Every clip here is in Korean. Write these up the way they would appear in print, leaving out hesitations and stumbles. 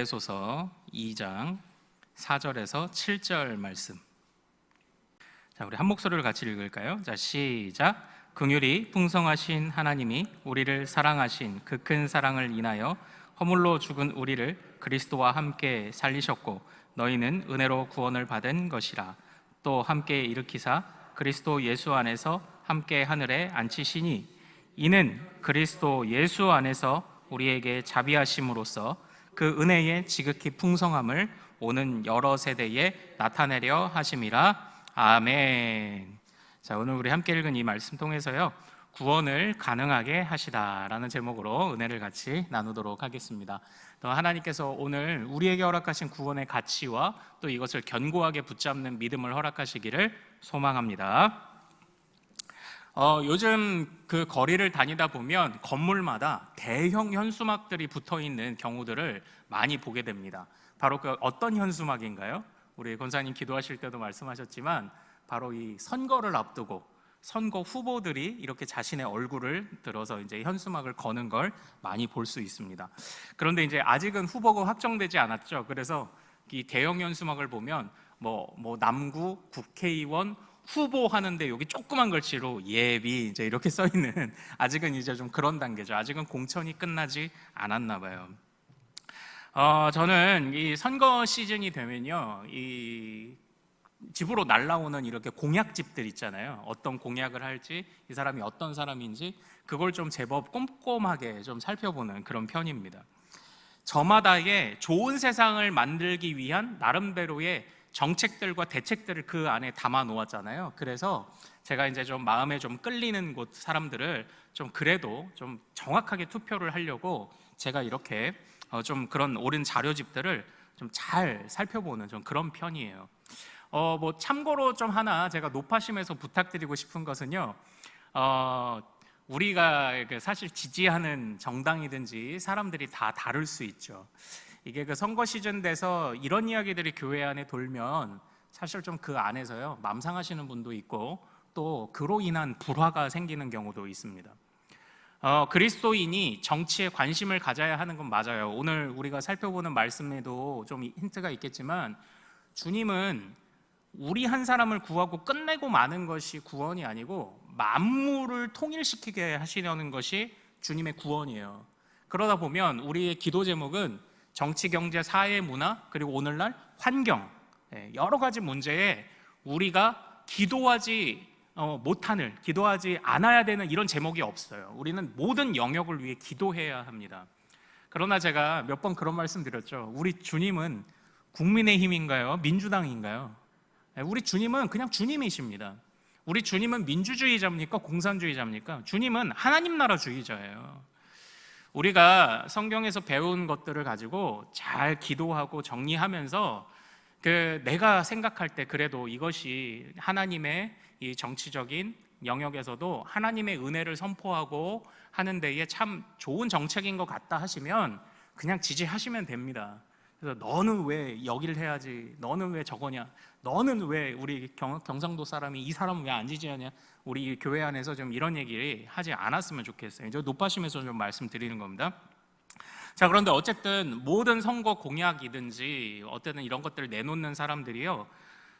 에베소서 2장 4절에서 7절 말씀. 자, 우리 한 목소리를 같이 읽을까요? 자, 시작. 긍휼이 풍성하신 하나님이 우리를 사랑하신 그 큰 사랑을 인하여 허물로 죽은 우리를 그리스도와 함께 살리셨고 너희는 은혜로 구원을 받은 것이라. 또 함께 일으키사 그리스도 예수 안에서 함께 하늘에 앉히시니 이는 그리스도 예수 안에서 우리에게 자비하심으로써 그 은혜의 지극히 풍성함을 오는 여러 세대에 나타내려 하심이라. 아멘. 자, 오늘 우리 함께 읽은 이 말씀 통해서요, 구원을 가능하게 하시다라는 제목으로 은혜를 같이 나누도록 하겠습니다. 또 하나님께서 오늘 우리에게 허락하신 구원의 가치와 또 이것을 견고하게 붙잡는 믿음을 허락하시기를 소망합니다. 요즘 그 거리를 다니다 보면 건물마다 대형 현수막들이 붙어 있는 경우들을 많이 보게 됩니다. 바로 그 어떤 현수막인가요? 우리 권사님 기도하실 때도 말씀하셨지만 바로 이 선거를 앞두고 선거 후보들이 이렇게 자신의 얼굴을 들어서 이제 현수막을 거는 걸 많이 볼 수 있습니다. 그런데 이제 아직은 후보가 확정되지 않았죠. 그래서 이 대형 현수막을 보면 뭐 남구 국회의원 후보 하는데 여기 조그만 글씨로 예비 이제 이렇게 써 있는, 아직은 이제 좀 그런 단계죠. 아직은 공천이 끝나지 않았나 봐요. 저는 이 선거 시즌이 되면요, 이 집으로 날라오는 이렇게 공약집들 있잖아요. 어떤 공약을 할지, 이 사람이 어떤 사람인지 그걸 좀 제법 꼼꼼하게 좀 살펴보는 그런 편입니다. 저마다의 좋은 세상을 만들기 위한 나름대로의 정책들과 대책들을 그 안에 담아 놓았잖아요. 그래서 제가 이제 좀 마음에 좀 끌리는 곳 사람들을 좀 그래도 좀 정확하게 투표를 하려고 제가 이렇게 좀 그런 옳은 자료집들을 좀 잘 살펴보는 좀 그런 편이에요. 뭐 참고로 좀 하나 제가 높아심에서 부탁드리고 싶은 것은요, 우리가 사실 지지하는 정당이든지 사람들이 다 다를 수 있죠. 이게 그 선거 시즌 돼서 이런 이야기들이 교회 안에 돌면 사실 좀 그 안에서요 맘상하시는 분도 있고 또 그로 인한 불화가 생기는 경우도 있습니다. 그리스도인이 정치에 관심을 가져야 하는 건 맞아요. 오늘 우리가 살펴보는 말씀에도 좀 힌트가 있겠지만 주님은 우리 한 사람을 구하고 끝내고 마는 것이 구원이 아니고 만물을 통일시키게 하시려는 것이 주님의 구원이에요. 그러다 보면 우리의 기도 제목은 정치, 경제, 사회, 문화, 그리고 오늘날 환경, 여러 가지 문제에 우리가 기도하지 못하는, 기도하지 않아야 되는 이런 제목이 없어요. 우리는 모든 영역을 위해 기도해야 합니다. 그러나 제가 몇 번 그런 말씀 드렸죠. 우리 주님은 국민의힘인가요? 민주당인가요? 우리 주님은 그냥 주님이십니다. 우리 주님은 민주주의자입니까? 공산주의자입니까? 주님은 하나님 나라주의자예요. 우리가 성경에서 배운 것들을 가지고 잘 기도하고 정리하면서 내가 생각할 때 그래도 이것이 하나님의 이 정치적인 영역에서도 하나님의 은혜를 선포하고 하는 데에 참 좋은 정책인 것 같다 하시면 그냥 지지하시면 됩니다. 그래서 너는 왜 여기를 해야지, 너는 왜 저거냐, 너는 왜 우리 경상도 사람이 이 사람은 왜 안 지지하냐, 우리 교회 안에서 좀 이런 얘기 하지 않았으면 좋겠어요. 저 높아심에서 좀 말씀드리는 겁니다. 자, 그런데 어쨌든 모든 선거 공약이든지 어쨌든 이런 것들을 내놓는 사람들이요,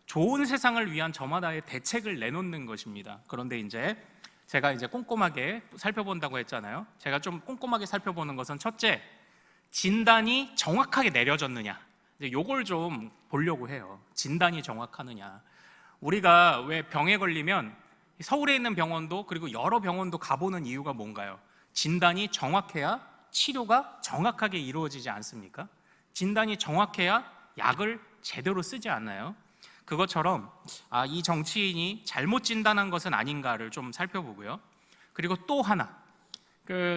좋은 세상을 위한 저마다의 대책을 내놓는 것입니다. 그런데 이제 제가 이제 꼼꼼하게 살펴본다고 했잖아요. 제가 좀 꼼꼼하게 살펴보는 것은 첫째, 진단이 정확하게 내려졌느냐, 이제 요걸 좀 보려고 해요. 진단이 정확하느냐. 우리가 왜 병에 걸리면 서울에 있는 병원도 그리고 여러 병원도 가보는 이유가 뭔가요? 진단이 정확해야 치료가 정확하게 이루어지지 않습니까? 진단이 정확해야 약을 제대로 쓰지 않나요? 그것처럼 이 정치인이 잘못 진단한 것은 아닌가를 좀 살펴보고요. 그리고 또 하나,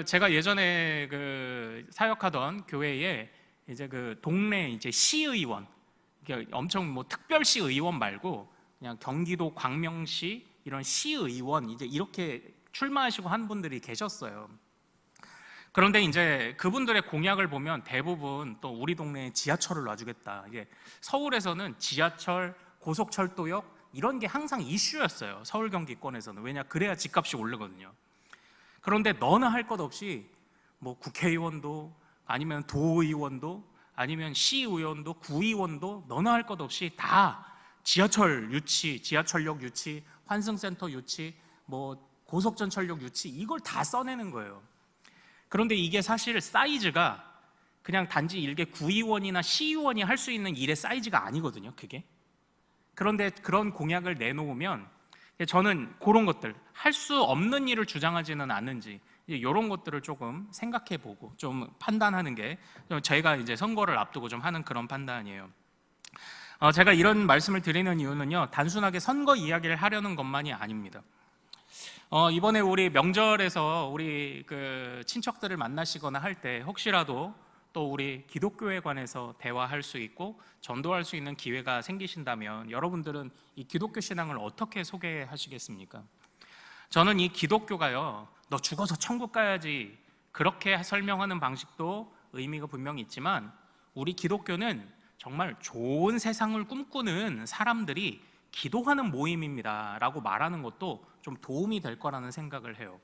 제가 예전에 사역하던 교회에 이제 동네 이제 시의원, 엄청 뭐 특별시 의원 말고 그냥 경기도 광명시 이런 시의원 이제 이렇게 출마하시고 한 분들이 계셨어요. 그런데 이제 그분들의 공약을 보면 대부분 또 우리 동네에 지하철을 놔주겠다. 이게 서울에서는 지하철, 고속철도역 이런 게 항상 이슈였어요. 서울 경기권에서는. 왜냐, 그래야 집값이 오르거든요. 그런데 너나 할 것 없이 뭐 국회의원도 아니면 도의원도 아니면 시의원도 구의원도 너나 할 것 없이 다 지하철 유치, 지하철역 유치, 환승센터 유치, 뭐 고속전철역 유치, 이걸 다 써내는 거예요. 그런데 이게 사실 사이즈가 그냥 단지 일개 구의원이나 시의원이 할 수 있는 일의 사이즈가 아니거든요, 그게. 그런데 그런 공약을 내놓으면 저는 그런 것들, 할 수 없는 일을 주장하지는 않는지 이런 것들을 조금 생각해보고 좀 판단하는 게 저희가 이제 선거를 앞두고 좀 하는 그런 판단이에요. 제가 이런 말씀을 드리는 이유는요, 단순하게 선거 이야기를 하려는 것만이 아닙니다. 이번에 우리 명절에서 우리 그 친척들을 만나시거나 할 때 혹시라도 또 우리 기독교에 관해서 대화할 수 있고 전도할 수 있는 기회가 생기신다면 여러분들은 이 기독교 신앙을 어떻게 소개하시겠습니까? 저는 이 기독교가요, 너 죽어서 천국 가야지 그렇게 설명하는 방식도 의미가 분명히 있지만 우리 기독교는 정말 좋은 세상을 꿈꾸는 사람들이 기도하는 모임입니다 라고 말하는 것도 좀 도움이 될 거라는 생각을 해요.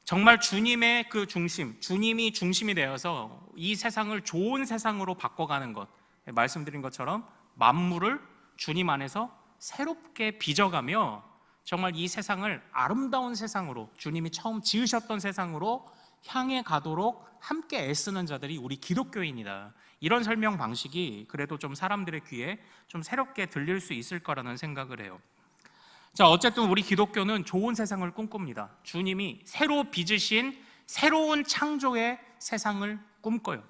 정말 주님의 그 중심, 주님이 중심이 되어서 이 세상을 좋은 세상으로 바꿔가는 것, 말씀드린 것처럼 만물을 주님 안에서 새롭게 빚어가며 정말 이 세상을 아름다운 세상으로, 주님이 처음 지으셨던 세상으로 향해 가도록 함께 애쓰는 자들이 우리 기독교인이다. 이런 설명 방식이 그래도 좀 사람들의 귀에 좀 새롭게 들릴 수 있을 거라는 생각을 해요. 자, 어쨌든 우리 기독교는 좋은 세상을 꿈꿉니다. 주님이 새로 빚으신 새로운 창조의 세상을 꿈꿔요.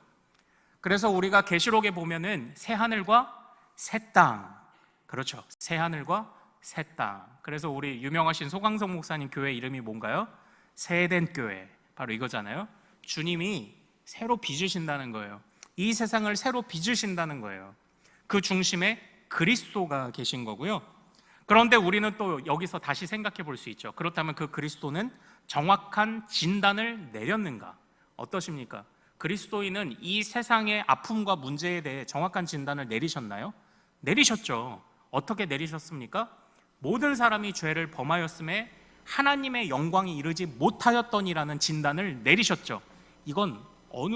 그래서 우리가 계시록에 보면은 새 하늘과 새 땅, 그렇죠, 새 하늘과 새 땅. 그래서 우리 유명하신 소강성 목사님 교회 이름이 뭔가요? 새에덴 교회, 바로 이거잖아요. 주님이 새로 빚으신다는 거예요. 이 세상을 새로 빚으신다는 거예요. 그 중심에 그리스도가 계신 거고요. 그런데 우리는 또 여기서 다시 생각해 볼 수 있죠. 그렇다면 그 그리스도는 정확한 진단을 내렸는가? 어떠십니까? 그리스도인은 이 세상의 아픔과 문제에 대해 정확한 진단을 내리셨나요? 내리셨죠. 어떻게 내리셨습니까? 모든 사람이 죄를 범하였음에 하나님의 영광이 이르지 못하였더니라는 진단을 내리셨죠. 이건 어느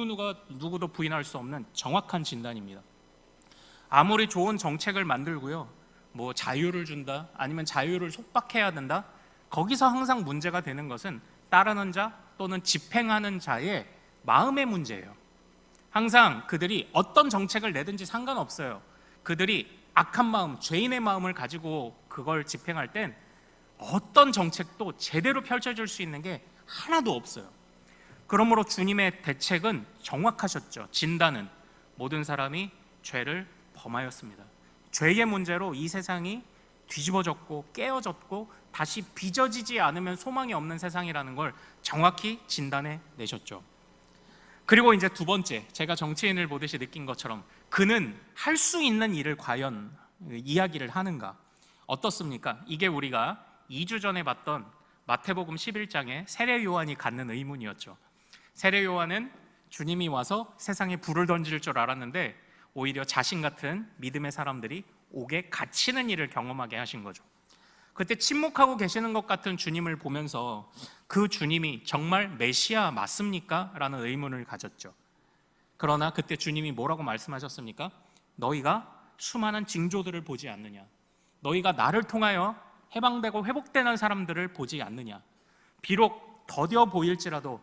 누구도 부인할 수 없는 정확한 진단입니다. 아무리 좋은 정책을 만들고요, 뭐 자유를 준다, 아니면 자유를 속박해야 된다, 거기서 항상 문제가 되는 것은 따르는 자 또는 집행하는 자의 마음의 문제예요. 항상 그들이 어떤 정책을 내든지 상관없어요. 그들이 악한 마음, 죄인의 마음을 가지고 그걸 집행할 땐 어떤 정책도 제대로 펼쳐질 수 있는 게 하나도 없어요. 그러므로 주님의 대책은 정확하셨죠. 진단은 모든 사람이 죄를 범하였습니다. 죄의 문제로 이 세상이 뒤집어졌고 깨어졌고 다시 빚어지지 않으면 소망이 없는 세상이라는 걸 정확히 진단해 내셨죠. 그리고 이제 두 번째, 제가 정치인을 보듯이 느낀 것처럼 그는 할 수 있는 일을 과연 이야기를 하는가? 어떻습니까? 이게 우리가 2주 전에 봤던 마태복음 11장에 세례 요한이 갖는 의문이었죠. 세례 요한은 주님이 와서 세상에 불을 던질 줄 알았는데 오히려 자신 같은 믿음의 사람들이 옥에 갇히는 일을 경험하게 하신 거죠. 그때 침묵하고 계시는 것 같은 주님을 보면서 그 주님이 정말 메시아 맞습니까? 라는 의문을 가졌죠. 그러나 그때 주님이 뭐라고 말씀하셨습니까? 너희가 수많은 징조들을 보지 않느냐? 너희가 나를 통하여 해방되고 회복되는 사람들을 보지 않느냐? 비록 더뎌 보일지라도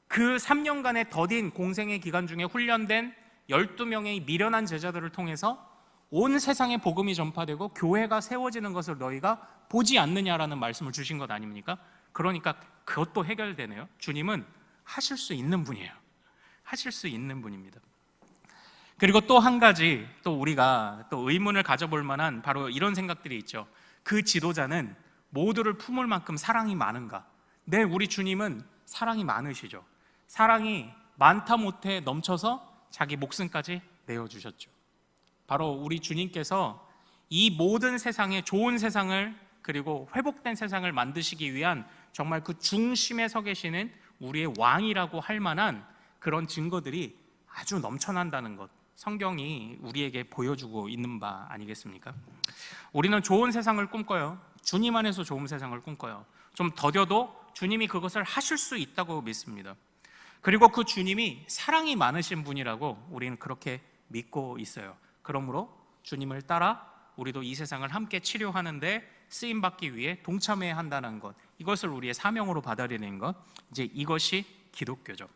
그 3년간의 더딘 공생의 기간 중에 훈련된 12명의 미련한 제자들을 통해서 온 세상에 복음이 전파되고 교회가 세워지는 것을 너희가 보지 않느냐라는 말씀을 주신 것 아닙니까? 그러니까 그것도 해결되네요. 주님은 하실 수 있는 분이에요. 하실 수 있는 분입니다. 그리고 또 한 가지, 또 우리가 또 의문을 가져볼 만한 바로 이런 생각들이 있죠. 그 지도자는 모두를 품을 만큼 사랑이 많은가? 네, 우리 주님은 사랑이 많으시죠. 사랑이 많다 못해 넘쳐서 자기 목숨까지 내어주셨죠. 바로 우리 주님께서 이 모든 세상에 좋은 세상을 그리고 회복된 세상을 만드시기 위한 정말 그 중심에 서 계시는 우리의 왕이라고 할 만한 그런 증거들이 아주 넘쳐난다는 것, 성경이 우리에게 보여주고 있는 바 아니겠습니까? 우리는 좋은 세상을 꿈꿔요. 주님 안에서 좋은 세상을 꿈꿔요. 좀 더뎌도 주님이 그것을 하실 수 있다고 믿습니다. 그리고 그 주님이 사랑이 많으신 분이라고 우리는 그렇게 믿고 있어요. 그러므로 주님을 따라 우리도 이 세상을 함께 치료하는데 쓰임받기 위해 동참해야 한다는 것, 이것을 우리의 사명으로 받아들이는 것, 이제 이것이 기독교죠.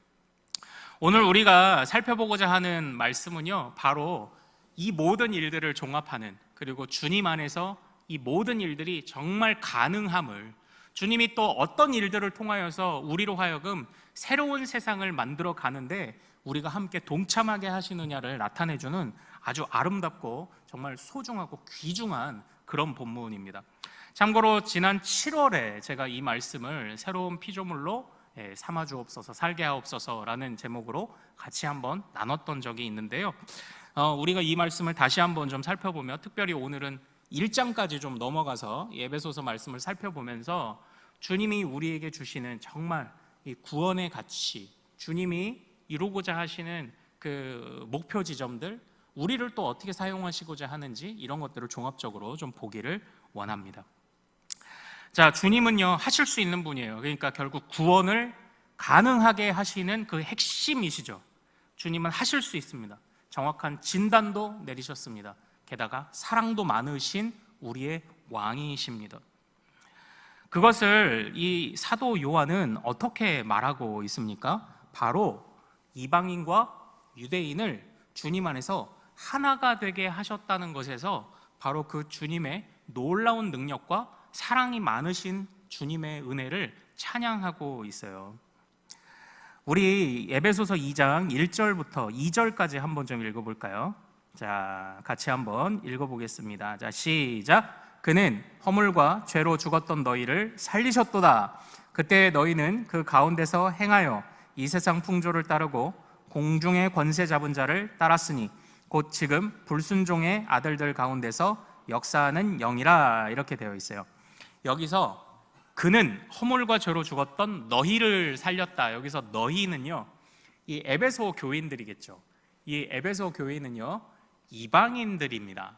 오늘 우리가 살펴보고자 하는 말씀은요, 바로 이 모든 일들을 종합하는, 그리고 주님 안에서 이 모든 일들이 정말 가능함을, 주님이 또 어떤 일들을 통하여서 우리로 하여금 새로운 세상을 만들어 가는데 우리가 함께 동참하게 하시느냐를 나타내주는 아주 아름답고 정말 소중하고 귀중한 그런 본문입니다. 참고로 지난 7월에 제가 이 말씀을 새로운 피조물로 삼아주옵소서, 살게 하옵소서라는 제목으로 같이 한번 나눴던 적이 있는데요. 우리가 이 말씀을 다시 한번 좀 살펴보며, 특별히 오늘은 1장까지 좀 넘어가서 에베소서 말씀을 살펴보면서 주님이 우리에게 주시는 정말 이 구원의 가치, 주님이 이루고자 하시는 그 목표 지점들, 우리를 또 어떻게 사용하시고자 하는지, 이런 것들을 종합적으로 좀 보기를 원합니다. 자, 주님은요 하실 수 있는 분이에요. 그러니까 결국 구원을 가능하게 하시는 그 핵심이시죠. 주님은 하실 수 있습니다. 정확한 진단도 내리셨습니다. 게다가 사랑도 많으신 우리의 왕이십니다. 그것을 이 사도 요한은 어떻게 말하고 있습니까? 바로 이방인과 유대인을 주님 안에서 하나가 되게 하셨다는 것에서 바로 그 주님의 놀라운 능력과 사랑이 많으신 주님의 은혜를 찬양하고 있어요. 우리 에베소서 2장 1절부터 2절까지 한번 좀 읽어볼까요? 자, 같이 한번 읽어보겠습니다. 자, 시작. 그는 허물과 죄로 죽었던 너희를 살리셨도다. 그때 너희는 그 가운데서 행하여 이 세상 풍조를 따르고 공중의 권세 잡은 자를 따랐으니 곧 지금 불순종의 아들들 가운데서 역사하는 영이라, 이렇게 되어 있어요. 여기서 그는 허물과 죄로 죽었던 너희를 살렸다. 여기서 너희는요, 이 에베소 교인들이겠죠. 이 에베소 교인은요 이방인들입니다.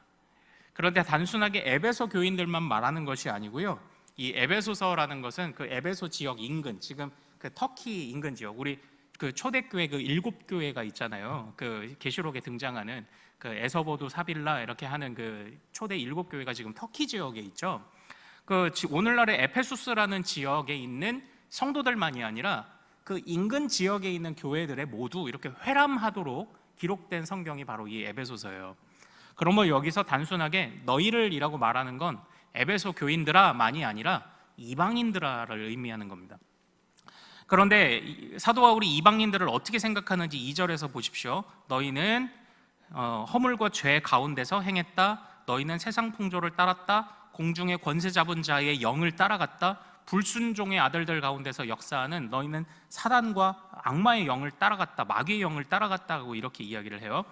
그런데 단순하게 에베소 교인들만 말하는 것이 아니고요, 이 에베소서라는 것은 그 에베소 지역 인근, 지금 그 터키 인근 지역, 우리 그 초대교회 그 7교회가 있잖아요. 그 계시록에 등장하는 그 에서보두, 사빌라 이렇게 하는 그 초대 7교회가 지금 터키 지역에 있죠. 그 오늘날의 에페수스라는 지역에 있는 성도들만이 아니라 그 인근 지역에 있는 교회들에 모두 이렇게 회람하도록 기록된 성경이 바로 이 에베소서예요. 그러면 여기서 단순하게 너희를이라고 말하는 건 에베소 교인들아만이 아니라 이방인들아를 의미하는 겁니다. 그런데 사도 바울이 이방인들을 어떻게 생각하는지 2절에서 보십시오. 너희는 허물과 죄 가운데서 행했다. 너희는 세상 풍조를 따랐다. 공중의 권세 잡은 자의 영을 따라갔다. 불순종의 아들들 가운데서 역사하는 너희는 사단과 악마의 영을 따라갔다. 마귀의 영을 따라갔다고 이렇게 이야기를 해요.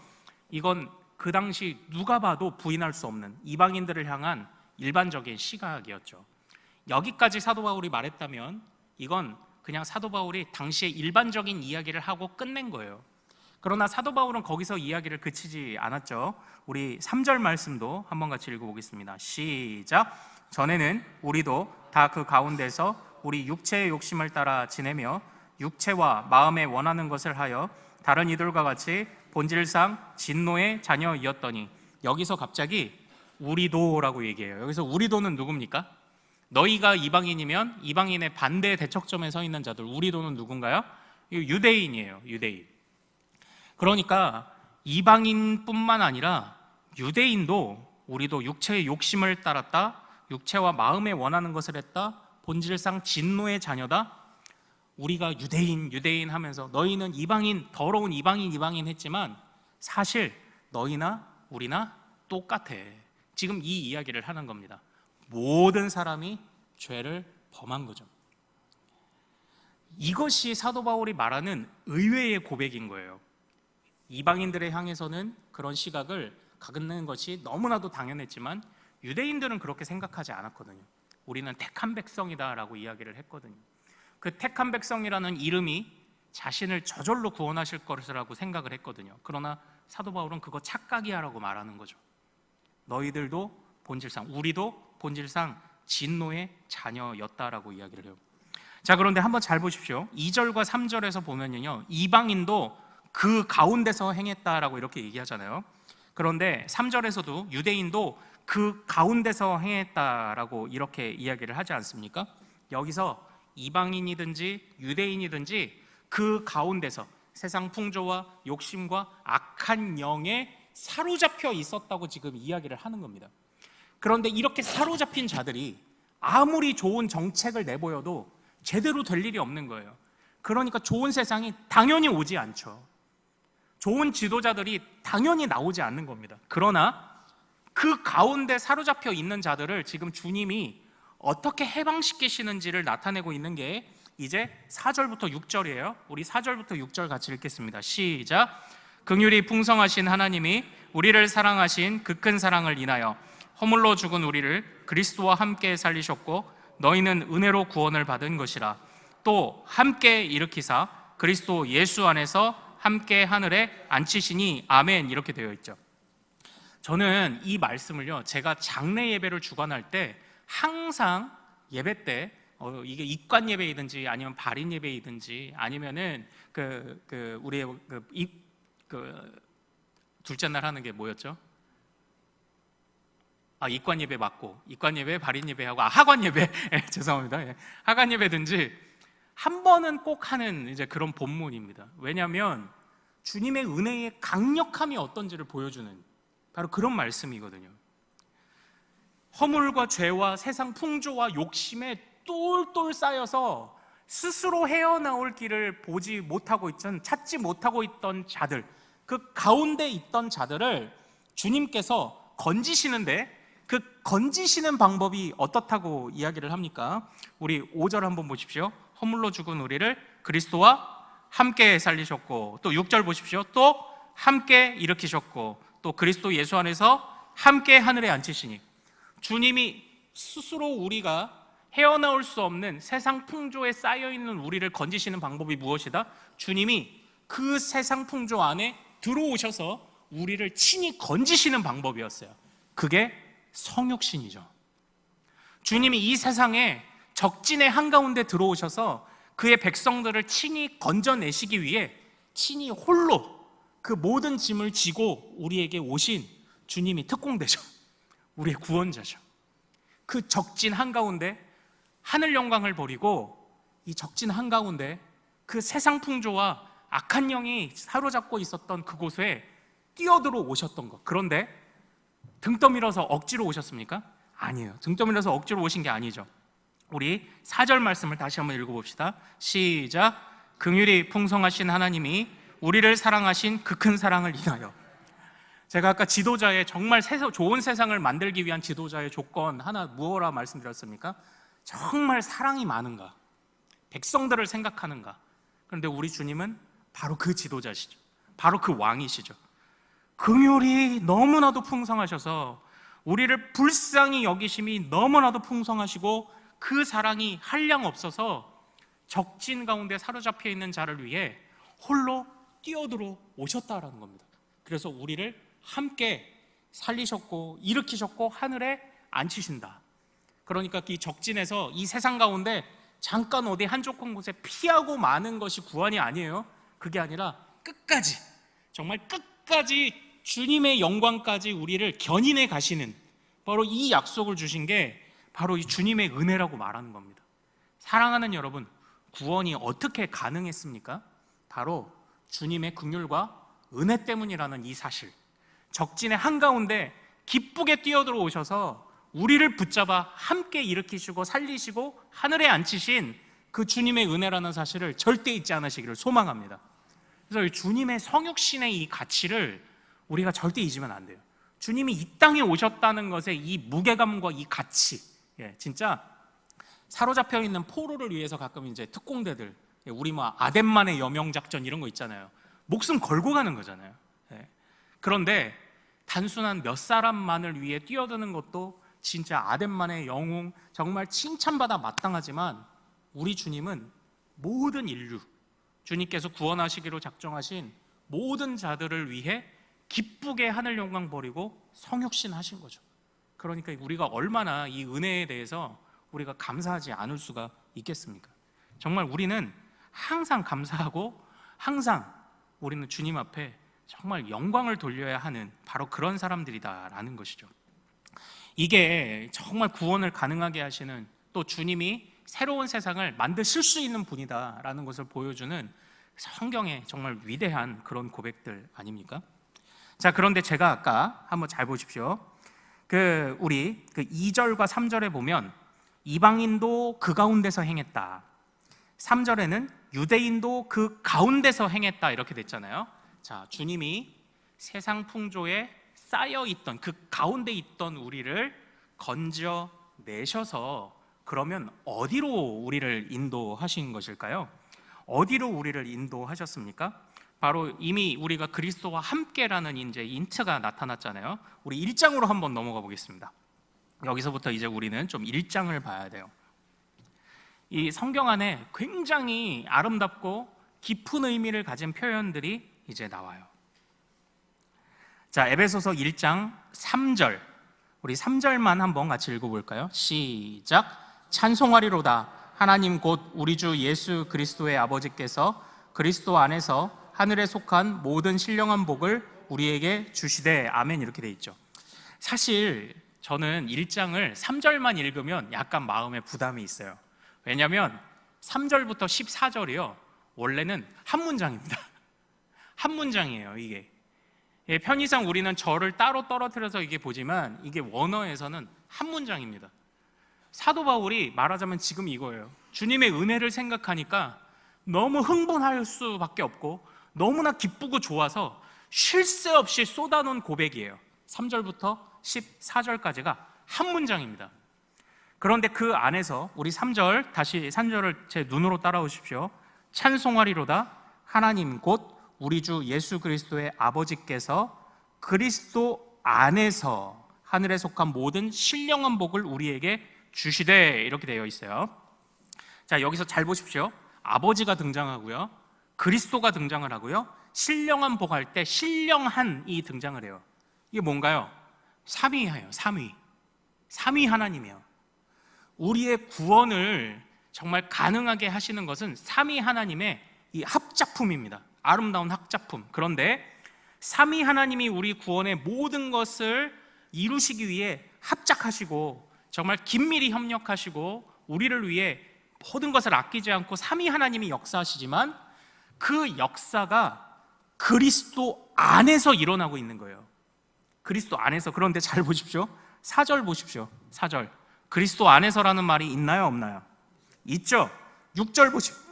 이건 그 당시 누가 봐도 부인할 수 없는 이방인들을 향한 일반적인 시각이었죠. 여기까지 사도 바울이 말했다면 이건 그냥 사도 바울이 당시에 일반적인 이야기를 하고 끝낸 거예요. 그러나 사도 바울은 거기서 이야기를 그치지 않았죠. 우리 3절 말씀도 한번 같이 읽어보겠습니다. 시작. 전에는 우리도 다 그 가운데서 우리 육체의 욕심을 따라 지내며 육체와 마음에 원하는 것을 하여 다른 이들과 같이 본질상 진노의 자녀이었더니, 여기서 갑자기 우리도라고 얘기해요. 여기서 우리도는 누굽니까? 너희가 이방인이면 이방인의 반대 대척점에 서 있는 자들, 우리도는 누군가요? 유대인이에요. 유대인. 그러니까 이방인뿐만 아니라 유대인도 우리도 육체의 욕심을 따랐다, 육체와 마음에 원하는 것을 했다, 본질상 진노의 자녀다. 우리가 유대인 하면서 너희는 이방인, 더러운 이방인 했지만 사실 너희나 우리나 똑같아. 지금 이 이야기를 하는 겁니다. 모든 사람이 죄를 범한 거죠. 이것이 사도 바울이 말하는 의외의 고백인 거예요. 이방인들에 향해서는 그런 시각을 갖는 것이 너무나도 당연했지만 유대인들은 그렇게 생각하지 않았거든요. 우리는 택한 백성이다라고 이야기를 했거든요. 그 택한 백성이라는 이름이 자신을 저절로 구원하실 것이라고 생각을 했거든요. 그러나 사도 바울은 그거 착각이야라고 말하는 거죠. 너희들도 본질상, 우리도 본질상 진노의 자녀였다라고 이야기를 해요. 자, 그런데 한번 잘 보십시오. 2절과 3절에서 보면요, 이방인도 그 가운데서 행했다라고 이렇게 얘기하잖아요. 그런데 3절에서도 유대인도 그 가운데서 행했다라고 이렇게 이야기를 하지 않습니까? 여기서 이방인이든지 유대인이든지 그 가운데서 세상 풍조와 욕심과 악한 영에 사로잡혀 있었다고 지금 이야기를 하는 겁니다. 그런데 이렇게 사로잡힌 자들이 아무리 좋은 정책을 내보여도 제대로 될 일이 없는 거예요. 그러니까 좋은 세상이 당연히 오지 않죠. 좋은 지도자들이 당연히 나오지 않는 겁니다. 그러나 그 가운데 사로잡혀 있는 자들을 지금 주님이 어떻게 해방시키시는지를 나타내고 있는 게 이제 4절부터 6절이에요. 우리 4절부터 6절 같이 읽겠습니다. 시작. 긍휼이 풍성하신 하나님이 우리를 사랑하신 그 큰 사랑을 인하여 허물로 죽은 우리를 그리스도와 함께 살리셨고 너희는 은혜로 구원을 받은 것이라. 또 함께 일으키사 그리스도 예수 안에서 함께 하늘에 앉히시니 아멘. 이렇게 되어 있죠. 저는 이 말씀을요, 제가 장례 예배를 주관할 때 항상 예배 때 이게 입관 예배이든지 아니면 발인 예배이든지 아니면은 우리의 둘째 날 하는 게 뭐였죠? 입관 예배 맞고, 입관 예배, 발인 예배하고, 하관 예배, 죄송합니다. 하관 예배든지 한 번은 꼭 하는 이제 그런 본문입니다. 왜냐하면 주님의 은혜의 강력함이 어떤지를 보여주는 바로 그런 말씀이거든요. 허물과 죄와 세상 풍조와 욕심에 똘똘 쌓여서 스스로 헤어나올 길을 보지 못하고 찾지 못하고 있던 자들, 그 가운데 있던 자들을 주님께서 건지시는데 그 건지시는 방법이 어떻다고 이야기를 합니까? 우리 5절 한번 보십시오. 허물로 죽은 우리를 그리스도와 함께 살리셨고, 또 6절 보십시오. 또 함께 일으키셨고, 또 그리스도 예수 안에서 함께 하늘에 앉히시니. 주님이 스스로 우리가 헤어나올 수 없는 세상 풍조에 쌓여있는 우리를 건지시는 방법이 무엇이다? 주님이 그 세상 풍조 안에 들어오셔서 우리를 친히 건지시는 방법이었어요. 그게 성육신이죠. 주님이 이 세상에 적진의 한가운데 들어오셔서 그의 백성들을 친히 건져내시기 위해 친히 홀로 그 모든 짐을 지고 우리에게 오신 주님이 특공대죠. 우리의 구원자죠. 그 적진 한가운데 하늘 영광을 버리고 이 적진 한가운데 그 세상 풍조와 악한 영이 사로잡고 있었던 그곳에 뛰어들어 오셨던 것. 그런데 등 떠밀어서 억지로 오셨습니까? 아니에요. 등 떠밀어서 억지로 오신 게 아니죠. 우리 4절 말씀을 다시 한번 읽어봅시다. 시작. 긍휼이 풍성하신 하나님이 우리를 사랑하신 그 큰 사랑을 인하여. 제가 아까 지도자의 정말 좋은 세상을 만들기 위한 지도자의 조건 하나 무엇라 말씀드렸습니까? 정말 사랑이 많은가, 백성들을 생각하는가. 그런데 우리 주님은 바로 그 지도자시죠. 바로 그 왕이시죠. 긍휼이 너무나도 풍성하셔서 우리를 불쌍히 여기심이 너무나도 풍성하시고 그 사랑이 한량 없어서 적진 가운데 사로잡혀 있는 자를 위해 홀로 뛰어들어 오셨다라는 겁니다. 그래서 우리를 함께 살리셨고 일으키셨고 하늘에 앉히신다. 그러니까 이 적진에서 이 세상 가운데 잠깐 어디 한적한 곳에 피하고 마는 것이 구원이 아니에요. 그게 아니라 끝까지, 정말 끝까지 주님의 영광까지 우리를 견인해 가시는 바로 이 약속을 주신 게 바로 이 주님의 은혜라고 말하는 겁니다. 사랑하는 여러분, 구원이 어떻게 가능했습니까? 바로 주님의 긍휼과 은혜 때문이라는 이 사실. 적진의 한가운데 기쁘게 뛰어들어 오셔서 우리를 붙잡아 함께 일으키시고 살리시고 하늘에 앉히신 그 주님의 은혜라는 사실을 절대 잊지 않으시기를 소망합니다. 그래서 주님의 성육신의 이 가치를 우리가 절대 잊으면 안 돼요. 주님이 이 땅에 오셨다는 것의 이 무게감과 이 가치, 진짜 사로잡혀 있는 포로를 위해서 가끔 이제 특공대들, 우리 아덴만의 여명작전 이런 거 있잖아요. 목숨 걸고 가는 거잖아요. 그런데 단순한 몇 사람만을 위해 뛰어드는 것도 진짜 아덴만의 영웅, 정말 칭찬받아 마땅하지만 우리 주님은 모든 인류, 주님께서 구원하시기로 작정하신 모든 자들을 위해 기쁘게 하늘 영광 버리고 성육신 하신 거죠. 그러니까 우리가 얼마나 이 은혜에 대해서 우리가 감사하지 않을 수가 있겠습니까? 정말 우리는 항상 감사하고 항상 우리는 주님 앞에 정말 영광을 돌려야 하는 바로 그런 사람들이다라는 것이죠. 이게 정말 구원을 가능하게 하시는, 또 주님이 새로운 세상을 만드실 수 있는 분이다라는 것을 보여주는 성경의 정말 위대한 그런 고백들 아닙니까? 자, 그런데 제가 아까 한번 잘 보십시오. 우리 2절과 3절에 보면 이방인도 그 가운데서 행했다, 3절에는 유대인도 그 가운데서 행했다 이렇게 됐잖아요. 자, 주님이 세상 풍조에 쌓여있던 그 가운데 있던 우리를 건져내셔서 그러면 어디로 우리를 인도하신 것일까요? 어디로 우리를 인도하셨습니까? 바로 이미 우리가 그리스도와 함께라는 이제 인트가 나타났잖아요. 우리 1장으로 한번 넘어가 보겠습니다. 여기서부터 이제 우리는 좀 1장을 봐야 돼요. 이 성경 안에 굉장히 아름답고 깊은 의미를 가진 표현들이 이제 나와요. 자, 에베소서 1장 3절, 우리 3절만 한번 같이 읽어볼까요? 시작. 찬송하리로다 하나님 곧 우리 주 예수 그리스도의 아버지께서 그리스도 안에서 하늘에 속한 모든 신령한 복을 우리에게 주시되. 아멘. 이렇게 돼 있죠. 사실 저는 1장을 3절만 읽으면 약간 마음에 부담이 있어요. 왜냐하면 3절부터 14절이요, 원래는 한 문장입니다. 한 문장이에요. 이게 편의상 우리는 절을 따로 떨어뜨려서 이게 보지만 이게 원어에서는 한 문장입니다. 사도 바울이 말하자면 지금 이거예요. 주님의 은혜를 생각하니까 너무 흥분할 수밖에 없고 너무나 기쁘고 좋아서 쉴 새 없이 쏟아놓은 고백이에요. 3절부터 14절까지가 한 문장입니다. 그런데 그 안에서 우리 3절, 다시 3절을 제 눈으로 따라오십시오. 찬송하리로다 하나님 곧 우리 주 예수 그리스도의 아버지께서 그리스도 안에서 하늘에 속한 모든 신령한 복을 우리에게 주시되. 이렇게 되어 있어요. 자, 여기서 잘 보십시오. 아버지가 등장하고요, 그리스도가 등장을 하고요, 신령한 복 할 때 신령한이 등장을 해요. 이게 뭔가요? 삼위예요. 삼위 하나님이에요. 우리의 구원을 정말 가능하게 하시는 것은 삼위 하나님의 이 합작품입니다. 아름다운 합작품. 그런데 삼위 하나님이 우리 구원의 모든 것을 이루시기 위해 합작하시고 정말 긴밀히 협력하시고 우리를 위해 모든 것을 아끼지 않고 삼위 하나님이 역사하시지만 그 역사가 그리스도 안에서 일어나고 있는 거예요. 그리스도 안에서. 그런데 잘 보십시오. 4절 보십시오. 4절. 그리스도 안에서라는 말이 있나요, 없나요? 있죠. 6절 보십시오.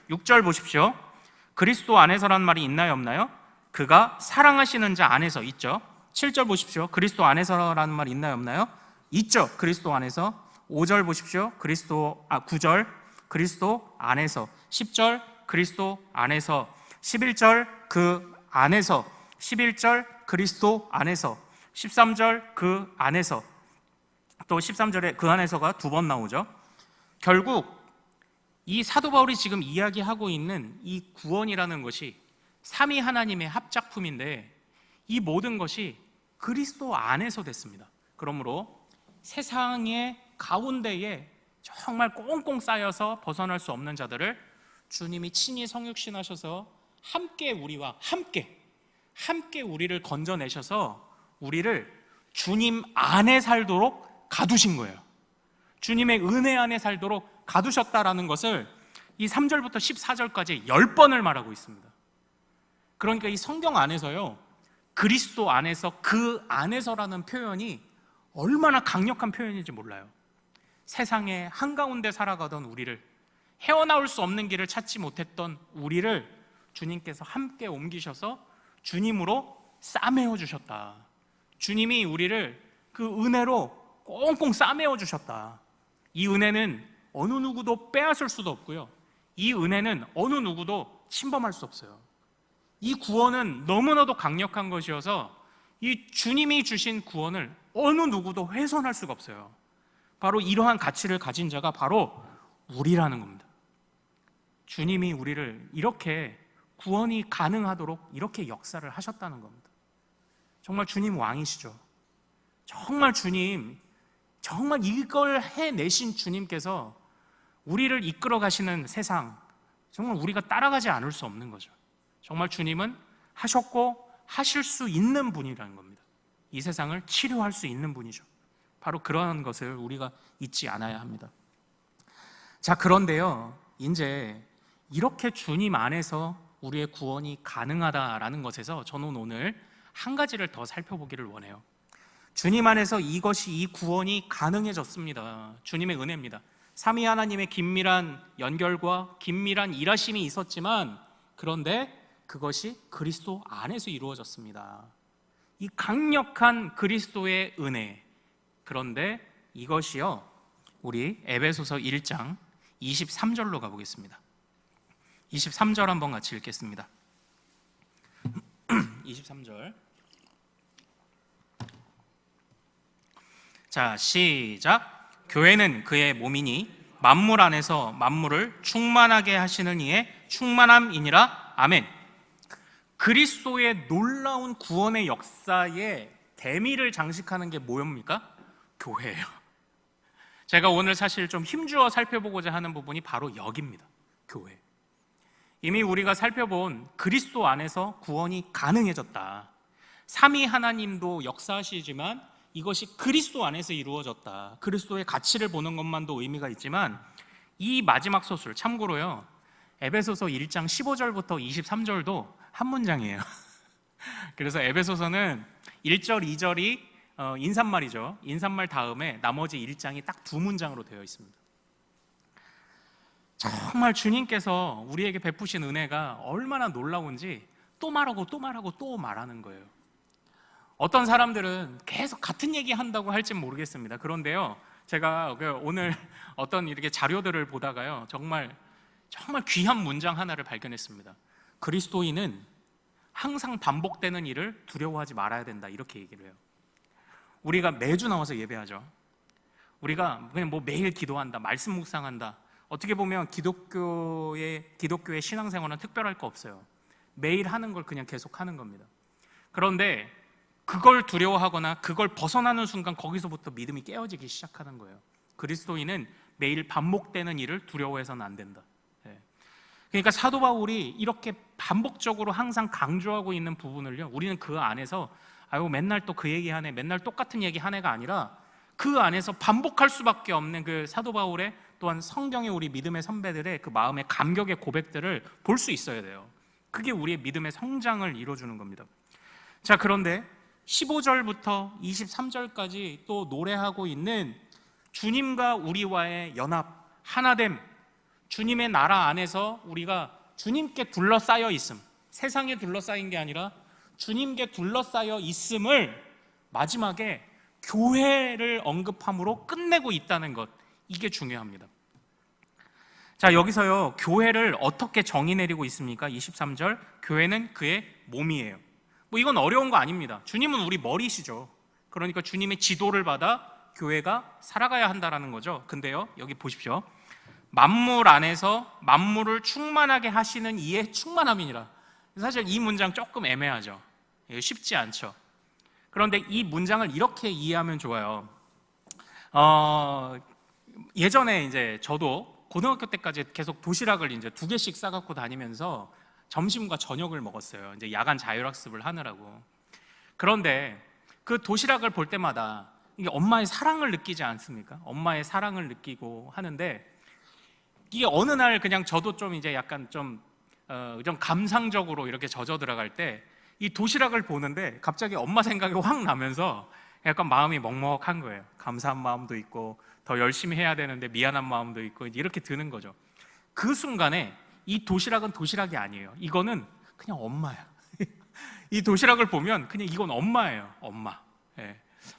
6절 보십시오. 그리스도 안에서라는 말이 있나요, 없나요? 그가 사랑하시는 자 안에서. 있죠. 7절 보십시오. 그리스도 안에서라는 말이 있나요, 없나요? 있죠. 그리스도 안에서. 5절 보십시오. 9절 그리스도 안에서. 10절 그리스도 안에서. 11절 그 안에서. 11절 그리스도 안에서. 13절 그 안에서. 또 13절에 그 안에서가 두 번 나오죠. 결국 이 사도 바울이 지금 이야기하고 있는 이 구원이라는 것이 삼위 하나님의 합작품인데 이 모든 것이 그리스도 안에서 됐습니다. 그러므로 세상의 가운데에 정말 꽁꽁 쌓여서 벗어날 수 없는 자들을 주님이 친히 성육신하셔서 함께 우리와 함께 우리를 건져내셔서 우리를 주님 안에 살도록 가두신 거예요. 주님의 은혜 안에 살도록 가두셨다라는 것을 이 3절부터 14절까지 10번을 말하고 있습니다. 그러니까 이 성경 안에서요, 그리스도 안에서, 그 안에서라는 표현이 얼마나 강력한 표현인지 몰라요. 세상의 한가운데 살아가던 우리를, 헤어나올 수 없는 길을 찾지 못했던 우리를 주님께서 함께 옮기셔서 주님으로 싸매어 주셨다. 주님이 우리를 그 은혜로 꽁꽁 싸매어 주셨다. 이 은혜는 어느 누구도 빼앗을 수도 없고요, 이 은혜는 어느 누구도 침범할 수 없어요. 이 구원은 너무나도 강력한 것이어서 이 주님이 주신 구원을 어느 누구도 훼손할 수가 없어요. 바로 이러한 가치를 가진 자가 바로 우리라는 겁니다. 주님이 우리를 이렇게 구원이 가능하도록 이렇게 역사를 하셨다는 겁니다. 정말 주님 왕이시죠. 정말 주님, 정말 이걸 해내신 주님께서 우리를 이끌어 가시는 세상, 정말 우리가 따라가지 않을 수 없는 거죠. 정말 주님은 하셨고 하실 수 있는 분이라는 겁니다. 이 세상을 치료할 수 있는 분이죠. 바로 그러한 것을 우리가 잊지 않아야 합니다. 자, 그런데요, 이제 이렇게 주님 안에서 우리의 구원이 가능하다라는 것에서 저는 오늘 한 가지를 더 살펴보기를 원해요. 주님 안에서 이 구원이 가능해졌습니다. 주님의 은혜입니다. 삼위 하나님의 긴밀한 연결과 긴밀한 일하심이 있었지만, 그런데 그것이 그리스도 안에서 이루어졌습니다. 이 강력한 그리스도의 은혜. 그런데 이것이요, 우리 에베소서 1장 23절로 가보겠습니다. 23절 한번 같이 읽겠습니다. 23절. 자, 시작. 교회는 그의 몸이니 만물 안에서 만물을 충만하게 하시는 이의 충만함이니라. 아멘. 그리스도의 놀라운 구원의 역사에 대미를 장식하는 게 뭐입니까? 교회예요. 제가 오늘 사실 좀 힘주어 살펴보고자 하는 부분이 바로 여기입니다. 교회. 이미 우리가 살펴본 그리스도 안에서 구원이 가능해졌다. 삼위 하나님도 역사하시지만 이것이 그리스도 안에서 이루어졌다. 그리스도의 가치를 보는 것만도 의미가 있지만, 이 마지막 소술, 참고로요, 에베소서 1장 15절부터 23절도 한 문장이에요. 그래서 에베소서는 1절, 2절이 인사말이죠. 인사말 다음에 나머지 1장이 딱 두 문장으로 되어 있습니다. 정말 주님께서 우리에게 베푸신 은혜가 얼마나 놀라운지 또 말하고 또 말하고 또 말하는 거예요. 어떤 사람들은 계속 같은 얘기 한다고 할진 모르겠습니다. 그런데요, 제가 오늘 어떤 이렇게 자료들을 보다가요, 정말 귀한 문장 하나를 발견했습니다. 그리스도인은 항상 반복되는 일을 두려워하지 말아야 된다, 이렇게 얘기를 해요. 우리가 매주 나와서 예배하죠. 우리가 그냥 매일 기도한다, 말씀 묵상한다. 어떻게 보면 기독교의 신앙생활은 특별할 거 없어요. 매일 하는 걸 그냥 계속 하는 겁니다. 그런데 그걸 두려워하거나 그걸 벗어나는 순간 거기서부터 믿음이 깨어지기 시작하는 거예요. 그리스도인은 매일 반복되는 일을 두려워해서는 안 된다. 그러니까 사도 바울이 이렇게 반복적으로 항상 강조하고 있는 부분을요, 우리는 그 안에서 맨날 또 그 얘기하네, 맨날 똑같은 얘기 하네가 아니라 그 안에서 반복할 수밖에 없는 그 사도 바울의, 또한 성경의 우리 믿음의 선배들의 그 마음의 감격의 고백들을 볼 수 있어야 돼요. 그게 우리의 믿음의 성장을 이루어주는 겁니다. 자, 그런데 15절부터 23절까지 또 노래하고 있는 주님과 우리와의 연합, 하나됨, 주님의 나라 안에서 우리가 주님께 둘러싸여 있음, 세상에 둘러싸인 게 아니라 주님께 둘러싸여 있음을 마지막에 교회를 언급함으로 끝내고 있다는 것, 이게 중요합니다. 자, 여기서요, 교회를 어떻게 정의 내리고 있습니까? 23절, 교회는 그의 몸이에요. 이건 어려운 거 아닙니다. 주님은 우리 머리시죠. 그러니까 주님의 지도를 받아 교회가 살아가야 한다라는 거죠. 근데요, 여기 보십시오. 만물 안에서 만물을 충만하게 하시는 이의 충만함이니라. 사실 이 문장 조금 애매하죠. 쉽지 않죠. 그런데 이 문장을 이렇게 이해하면 좋아요. 예전에 이제 저도 고등학교 때까지 계속 도시락을 이제 2개씩 싸갖고 다니면서 점심과 저녁을 먹었어요. 이제 야간 자율학습을 하느라고. 그런데 그 도시락을 볼 때마다 이게 엄마의 사랑을 느끼지 않습니까? 엄마의 사랑을 느끼고 하는데, 이게 어느 날 그냥 저도 좀 이제 약간 좀 감상적으로 이렇게 젖어 들어갈 때 이 도시락을 보는데 갑자기 엄마 생각이 확 나면서 약간 마음이 먹먹한 거예요. 감사한 마음도 있고 더 열심히 해야 되는데 미안한 마음도 있고 이렇게 드는 거죠. 그 순간에 이 도시락은 도시락이 아니에요. 이거는 그냥 엄마야. 이 도시락을 보면 그냥 이건 엄마예요. 엄마.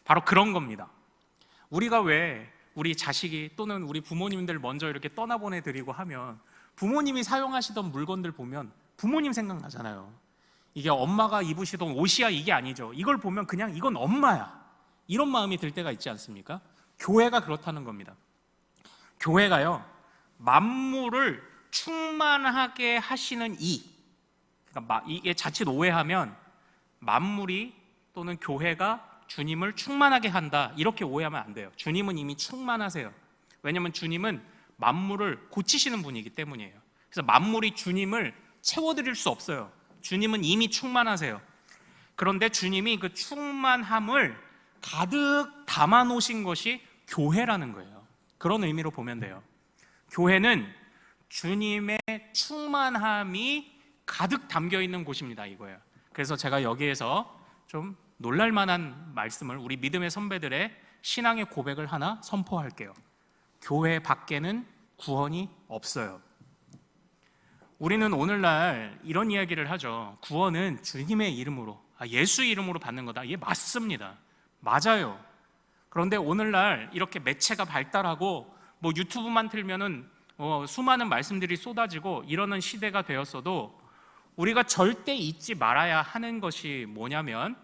바로 그런 겁니다. 우리가 왜 우리 자식이 또는 우리 부모님들 먼저 이렇게 떠나보내드리고 하면 부모님이 사용하시던 물건들 보면 부모님 생각나잖아요. 이게 엄마가 입으시던 옷이야, 이게 아니죠. 이걸 보면 그냥 이건 엄마야, 이런 마음이 들 때가 있지 않습니까? 교회가 그렇다는 겁니다. 교회가요, 만물을 충만하게 하시는 그러니까 이게 자칫 오해하면 만물이 또는 교회가 주님을 충만하게 한다, 이렇게 오해하면 안 돼요. 주님은 이미 충만하세요. 왜냐하면 주님은 만물을 고치시는 분이기 때문이에요. 그래서 만물이 주님을 채워드릴 수 없어요. 주님은 이미 충만하세요. 그런데 주님이 그 충만함을 가득 담아 놓으신 것이 교회라는 거예요. 그런 의미로 보면 돼요. 교회는 주님의 충만함이 가득 담겨 있는 곳입니다, 이거예요. 그래서 제가 여기에서 좀 놀랄만한 말씀을, 우리 믿음의 선배들의 신앙의 고백을 하나 선포할게요. 교회 밖에는 구원이 없어요. 우리는 오늘날 이런 이야기를 하죠. 구원은 주님의 이름으로, 예수 이름으로 받는 거다. 이게 맞습니다. 맞아요. 그런데 오늘날 이렇게 매체가 발달하고 뭐 유튜브만 틀면은 수많은 말씀들이 쏟아지고 이러는 시대가 되었어도 우리가 절대 잊지 말아야 하는 것이 뭐냐면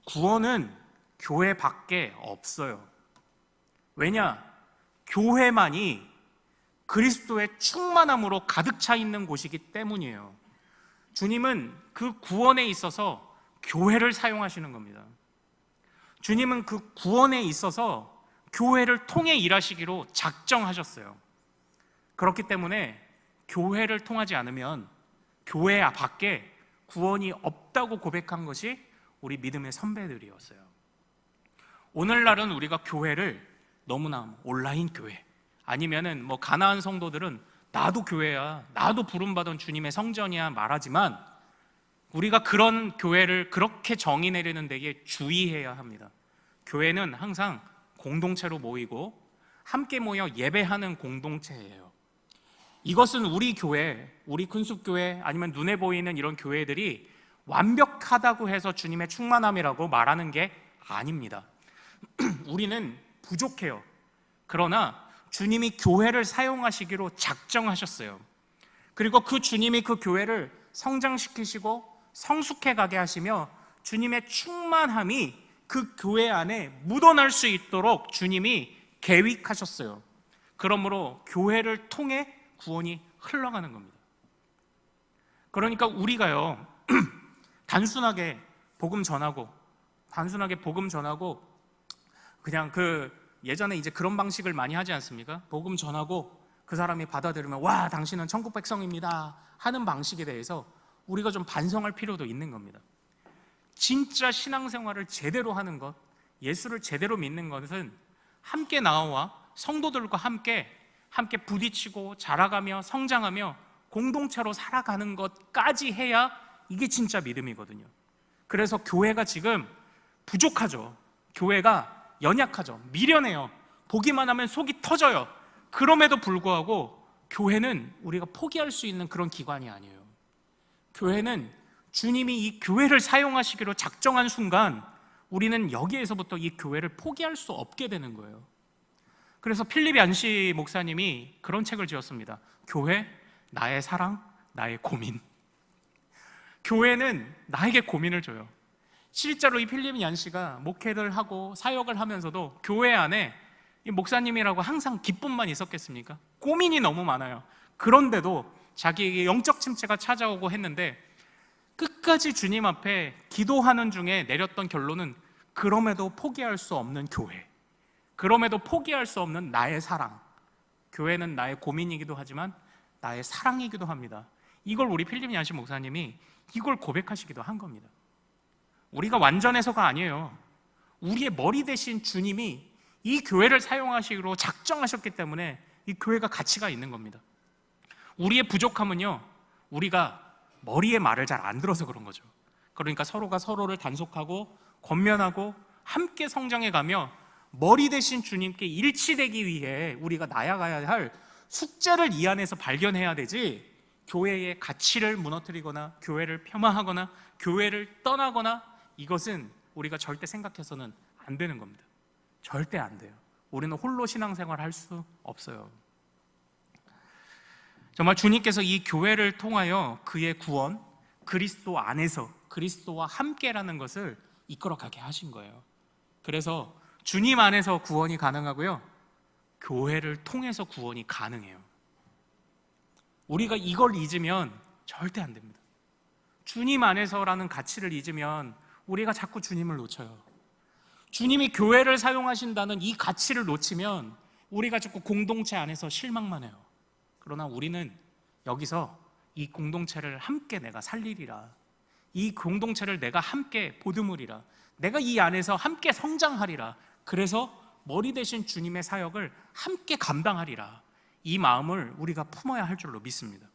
구원은 교회 밖에 없어요. 왜냐? 교회만이 그리스도의 충만함으로 가득 차 있는 곳이기 때문이에요. 주님은 그 구원에 있어서 교회를 사용하시는 겁니다. 주님은 그 구원에 있어서 교회를 통해 일하시기로 작정하셨어요. 그렇기 때문에 교회를 통하지 않으면 교회 밖에 구원이 없다고 고백한 것이 우리 믿음의 선배들이었어요. 오늘날은 우리가 교회를 너무나 온라인 교회, 아니면은 뭐 가나안 성도들은 나도 교회야, 나도 부름받은 주님의 성전이야 말하지만 우리가 그런 교회를 그렇게 정의 내리는 데에 주의해야 합니다. 교회는 항상 공동체로 모이고 함께 모여 예배하는 공동체예요. 이것은 우리 교회, 우리 큰숲교회 아니면 눈에 보이는 이런 교회들이 완벽하다고 해서 주님의 충만함이라고 말하는 게 아닙니다. 우리는 부족해요. 그러나 주님이 교회를 사용하시기로 작정하셨어요. 그리고 그 주님이 그 교회를 성장시키시고 성숙해 가게 하시며 주님의 충만함이 그 교회 안에 묻어날 수 있도록 주님이 계획하셨어요. 그러므로 교회를 통해 구원이 흘러가는 겁니다. 그러니까 우리가요 단순하게 복음 전하고 그냥 예전에 이제 그런 방식을 많이 하지 않습니까? 복음 전하고 그 사람이 받아들이면 와, 당신은 천국 백성입니다 하는 방식에 대해서 우리가 좀 반성할 필요도 있는 겁니다. 진짜 신앙생활을 제대로 하는 것, 예수를 제대로 믿는 것은 함께 나와 성도들과 함께 부딪히고 자라가며 성장하며 공동체로 살아가는 것까지 해야 이게 진짜 믿음이거든요. 그래서 교회가 지금 부족하죠. 교회가 연약하죠. 미련해요. 보기만 하면 속이 터져요. 그럼에도 불구하고 교회는 우리가 포기할 수 있는 그런 기관이 아니에요. 교회는 주님이 이 교회를 사용하시기로 작정한 순간 우리는 여기에서부터 이 교회를 포기할 수 없게 되는 거예요. 그래서 필립 얀시 목사님이 그런 책을 지었습니다. 교회, 나의 사랑, 나의 고민. 교회는 나에게 고민을 줘요. 실제로 이 필립 얀시가 목회를 하고 사역을 하면서도 교회 안에 이 목사님이라고 항상 기쁨만 있었겠습니까? 고민이 너무 많아요. 그런데도 자기에게 영적 침체가 찾아오고 했는데 끝까지 주님 앞에 기도하는 중에 내렸던 결론은 그럼에도 포기할 수 없는 교회, 그럼에도 포기할 수 없는 나의 사랑. 교회는 나의 고민이기도 하지만 나의 사랑이기도 합니다. 이걸 우리 필립 얀시 목사님이 이걸 고백하시기도 한 겁니다. 우리가 완전해서가 아니에요. 우리의 머리 대신 주님이 이 교회를 사용하시기로 작정하셨기 때문에 이 교회가 가치가 있는 겁니다. 우리의 부족함은요, 우리가 머리의 말을 잘 안 들어서 그런 거죠. 그러니까 서로가 서로를 단속하고 권면하고 함께 성장해가며 머리 대신 주님께 일치되기 위해 우리가 나아가야 할 숙제를 이 안에서 발견해야 되지, 교회의 가치를 무너뜨리거나 교회를 폄하하거나 교회를 떠나거나 이것은 우리가 절대 생각해서는 안 되는 겁니다. 절대 안 돼요. 우리는 홀로 신앙생활을 할 수 없어요. 정말 주님께서 이 교회를 통하여 그의 구원, 그리스도 안에서 그리스도와 함께라는 것을 이끌어가게 하신 거예요. 그래서 주님 안에서 구원이 가능하고요, 교회를 통해서 구원이 가능해요. 우리가 이걸 잊으면 절대 안 됩니다. 주님 안에서라는 가치를 잊으면 우리가 자꾸 주님을 놓쳐요. 주님이 교회를 사용하신다는 이 가치를 놓치면 우리가 자꾸 공동체 안에서 실망만 해요. 그러나 우리는 여기서 이 공동체를 함께 내가 살리리라, 이 공동체를 내가 함께 보듬으리라, 내가 이 안에서 함께 성장하리라, 그래서 머리 대신 주님의 사역을 함께 감당하리라, 이 마음을 우리가 품어야 할 줄로 믿습니다.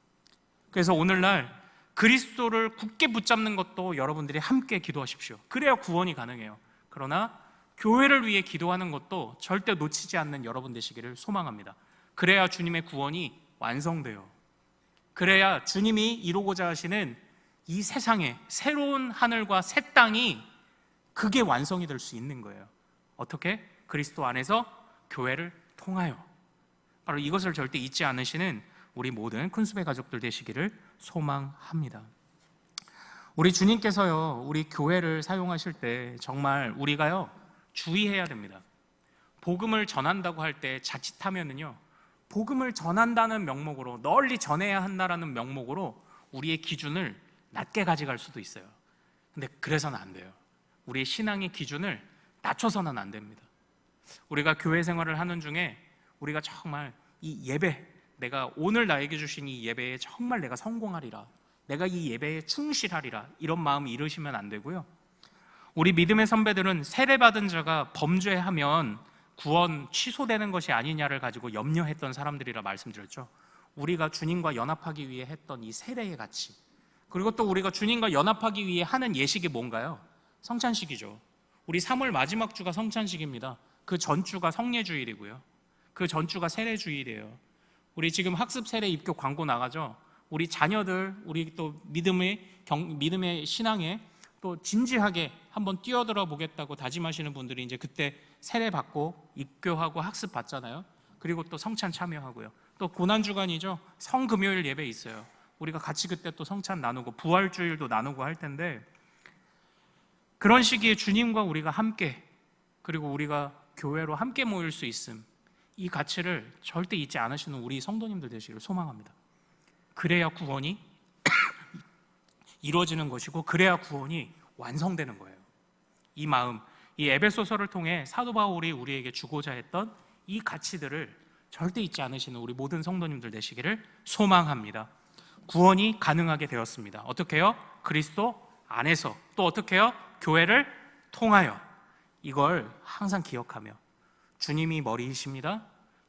그래서 오늘날 그리스도를 굳게 붙잡는 것도 여러분들이 함께 기도하십시오. 그래야 구원이 가능해요. 그러나 교회를 위해 기도하는 것도 절대 놓치지 않는 여러분 되시기를 소망합니다. 그래야 주님의 구원이 완성돼요. 그래야 주님이 이루고자 하시는 이 세상에 새로운 하늘과 새 땅이 그게 완성이 될 수 있는 거예요. 어떻게? 그리스도 안에서 교회를 통하여. 바로 이것을 절대 잊지 않으시는 우리 모든 큰수배 가족들 되시기를 소망합니다. 우리 주님께서요, 우리 교회를 사용하실 때 정말 우리가요 주의해야 됩니다. 복음을 전한다고 할 때 자칫하면은요, 복음을 전한다는 명목으로, 널리 전해야 한다라는 명목으로 우리의 기준을 낮게 가져갈 수도 있어요. 근데 그래서는 안 돼요. 우리의 신앙의 기준을 낮춰서는 안 됩니다. 우리가 교회 생활을 하는 중에 우리가 정말 이 예배, 내가 오늘 나에게 주신 이 예배에 정말 내가 성공하리라, 내가 이 예배에 충실하리라, 이런 마음이 이르시면 안 되고요. 우리 믿음의 선배들은 세례받은 자가 범죄하면 구원 취소되는 것이 아니냐를 가지고 염려했던 사람들이라 말씀드렸죠. 우리가 주님과 연합하기 위해 했던 이 세례의 가치, 그리고 또 우리가 주님과 연합하기 위해 하는 예식이 뭔가요? 성찬식이죠. 우리 3월 마지막 주가 성찬식입니다. 그 전주가 성례주일이고요, 그 전주가 세례주일이에요. 우리 지금 학습 세례 입교 광고 나가죠. 우리 자녀들, 우리 또 믿음의 신앙에 또 진지하게 한번 뛰어들어 보겠다고 다짐하시는 분들이 이제 그때 세례 받고 입교하고 학습 받잖아요. 그리고 또 성찬 참여하고요. 또 고난주간이죠. 성금요일 예배 있어요. 우리가 같이 그때 또 성찬 나누고 부활주일도 나누고 할 텐데, 그런 시기에 주님과 우리가 함께, 그리고 우리가 교회로 함께 모일 수 있음, 이 가치를 절대 잊지 않으시는 우리 성도님들 되시기를 소망합니다. 그래야 구원이 이루어지는 것이고, 그래야 구원이 완성되는 거예요. 이 마음, 이 에베소서를 통해 사도 바울이 우리에게 주고자 했던 이 가치들을 절대 잊지 않으시는 우리 모든 성도님들 되시기를 소망합니다. 구원이 가능하게 되었습니다. 어떻게 해요? 그리스도 안에서. 또 어떻게 해요? 교회를 통하여. 이걸 항상 기억하며, 주님이 머리이십니다.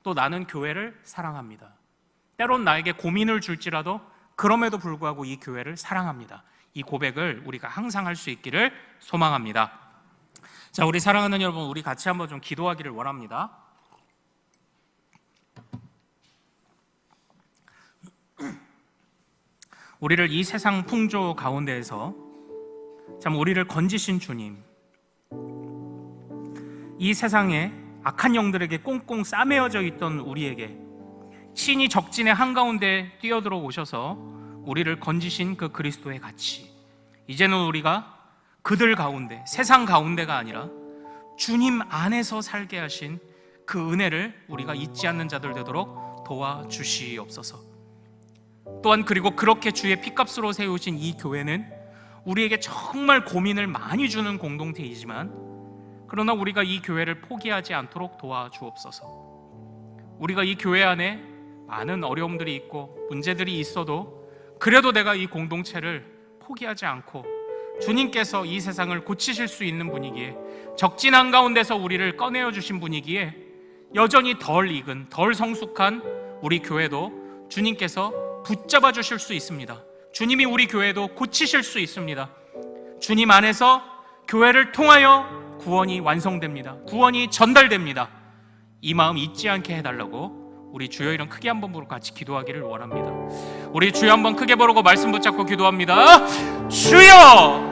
또 나는 교회를 사랑합니다. 때론 나에게 고민을 줄지라도 그럼에도 불구하고 이 교회를 사랑합니다. 이 고백을 우리가 항상 할 수 있기를 소망합니다. 자, 우리 사랑하는 여러분, 우리 같이 한번 좀 기도하기를 원합니다. 우리를 이 세상 풍조 가운데에서 참 우리를 건지신 주님, 이 세상에 악한 영들에게 꽁꽁 싸매어져 있던 우리에게 친히 적진의 한가운데 뛰어들어 오셔서 우리를 건지신 그 그리스도의 가치, 이제는 우리가 그들 가운데, 세상 가운데가 아니라 주님 안에서 살게 하신 그 은혜를 우리가 잊지 않는 자들 되도록 도와주시옵소서. 또한 그리고 그렇게 주의 피값으로 세우신 이 교회는 우리에게 정말 고민을 많이 주는 공동체이지만, 그러나 우리가 이 교회를 포기하지 않도록 도와주옵소서. 우리가 이 교회 안에 많은 어려움들이 있고 문제들이 있어도 그래도 내가 이 공동체를 포기하지 않고 주님께서 이 세상을 고치실 수 있는 분이기에, 적진 한가운데서 우리를 꺼내어 주신 분이기에 여전히 덜 익은, 덜 성숙한 우리 교회도 주님께서 붙잡아 주실 수 있습니다. 주님이 우리 교회도 고치실 수 있습니다. 주님 안에서 교회를 통하여 구원이 완성됩니다. 구원이 전달됩니다. 이 마음 잊지 않게 해달라고 우리 주여 이름 크게 한번 부르고 같이 기도하기를 원합니다. 우리 주여 한번 크게 부르고 말씀 붙잡고 기도합니다. 주여!